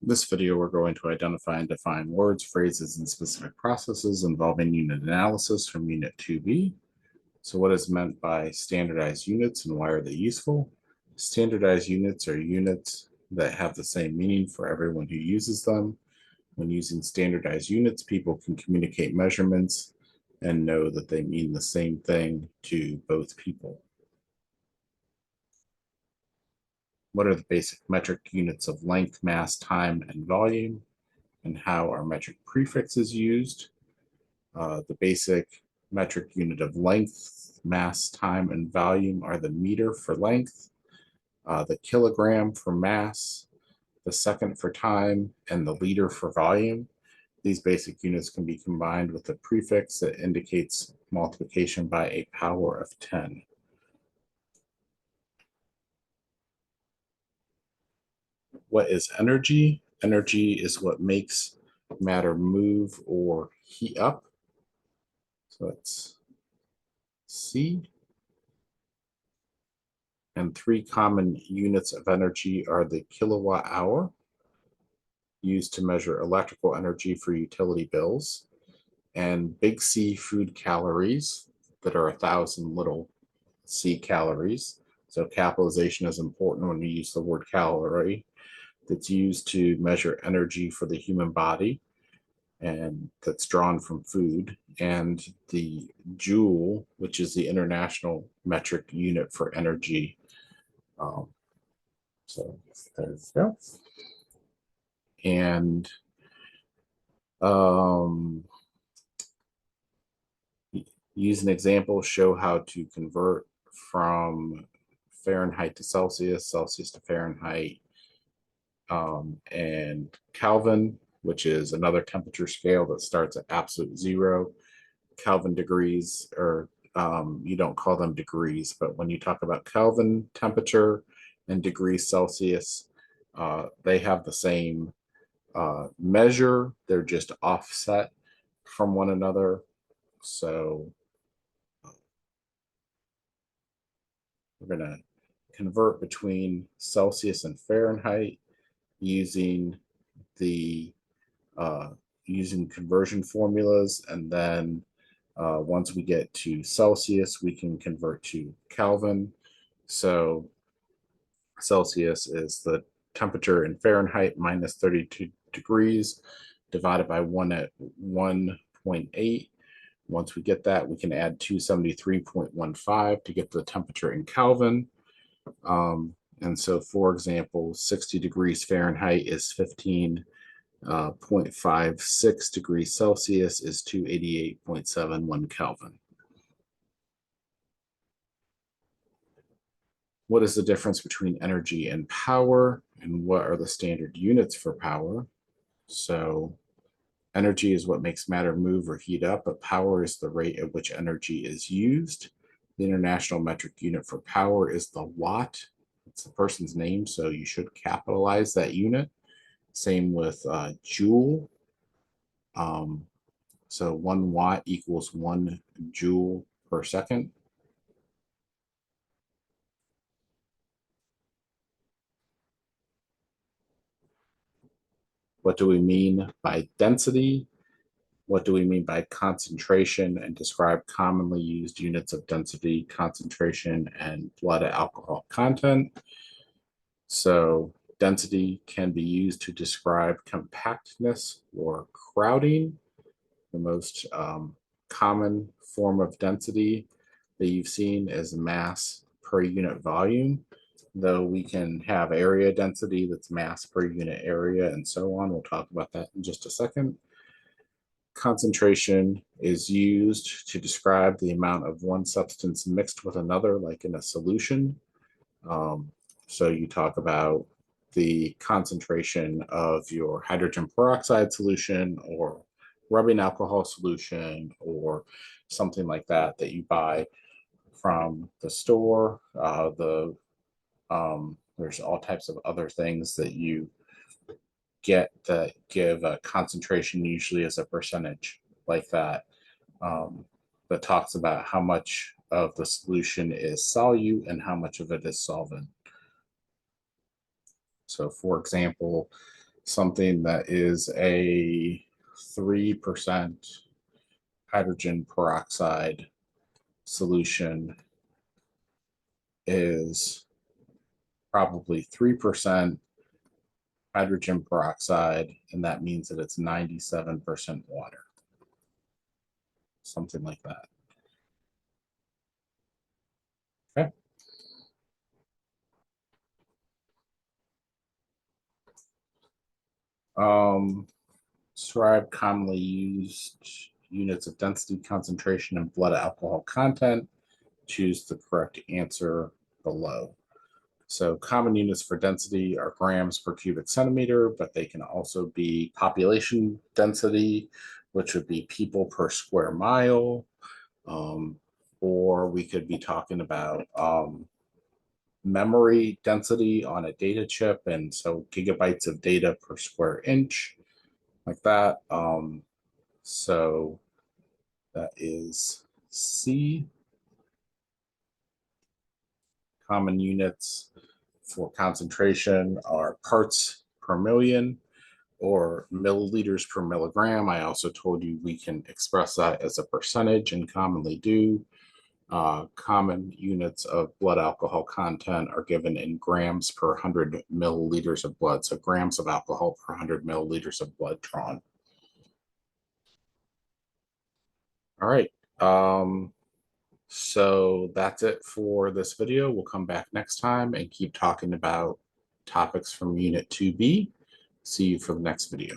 In this video, we're going to identify and define words, phrases, and specific processes involving unit analysis from Unit 2B. So what is meant by standardized units and why are they useful? Standardized units are units that have the same meaning for everyone who uses them. When using standardized units, people can communicate measurements and know that they mean the same thing to both people. What are the basic metric units of length, mass, time, and volume? And how are metric prefixes used? The basic metric unit of length, mass, time, and volume are the meter for length, the kilogram for mass, the second for time, and the liter for volume. These basic units can be combined with a prefix that indicates multiplication by a power of 10. What is energy? Energy is what makes matter move or heat up. So let's see. And three common units of energy are the kilowatt hour, used to measure electrical energy for utility bills, and big C food calories that are 1,000 little c calories. So capitalization is important when we use the word calorie. That's used to measure energy for the human body, and that's drawn from food, and the joule, which is the international metric unit for energy. So there you go. And use an example, show how to convert from Fahrenheit to Celsius, Celsius to Fahrenheit, and Kelvin, which is another temperature scale that starts at absolute zero. Kelvin degrees, or you don't call them degrees, but when you talk about Kelvin temperature and degrees Celsius, they have the same measure. They're just offset from one another. So we're going to convert between Celsius and Fahrenheit using the using conversion formulas, and then once we get to Celsius, we can convert to Kelvin. So Celsius is the temperature in Fahrenheit minus 32 degrees divided by 1 at 1.8. Once we get that, we can add 273.15 to get the temperature in Kelvin. And so, for example, 60 degrees Fahrenheit is 15.56 degrees Celsius is 288.71 Kelvin. What is the difference between energy and power, and what are the standard units for power? So energy is what makes matter move or heat up, but power is the rate at which energy is used. The international metric unit for power is the watt. It's the person's name, so you should capitalize that unit. Same with joule. So 1 watt equals 1 joule per second. What do we mean by density? What do we mean by concentration? And describe commonly used units of density, concentration, and blood alcohol content. So density can be used to describe compactness or crowding. The most common form of density that you've seen is mass per unit volume, though we can have area density that's mass per unit area and so on. We'll talk about that in just a second. Concentration is used to describe the amount of one substance mixed with another, like in a solution. So you talk about the concentration of your hydrogen peroxide solution or rubbing alcohol solution or something like that that you buy from the store. There's all types of other things that you get that give a concentration, usually as a percentage like that, that talks about how much of the solution is solute and how much of it is solvent. So for example, something that is a 3% hydrogen peroxide solution is probably 3% hydrogen peroxide, and that means that it's 97% water. Something like that. Okay. Describe commonly used units of density, concentration, and blood alcohol content. Choose the correct answer below. So common units for density are grams per cubic centimeter, but they can also be population density, which would be people per square mile. Or we could be talking about memory density on a data chip, and so gigabytes of data per square inch, like that. So that is C. Common units for concentration are parts per million or milliliters per milligram. I also told you we can express that as a percentage and commonly do. Common units of blood alcohol content are given in grams per 100 milliliters of blood. So grams of alcohol per 100 milliliters of blood drawn. All right. So that's it for this video. We'll come back next time and keep talking about topics from Unit 2B. See you for the next video.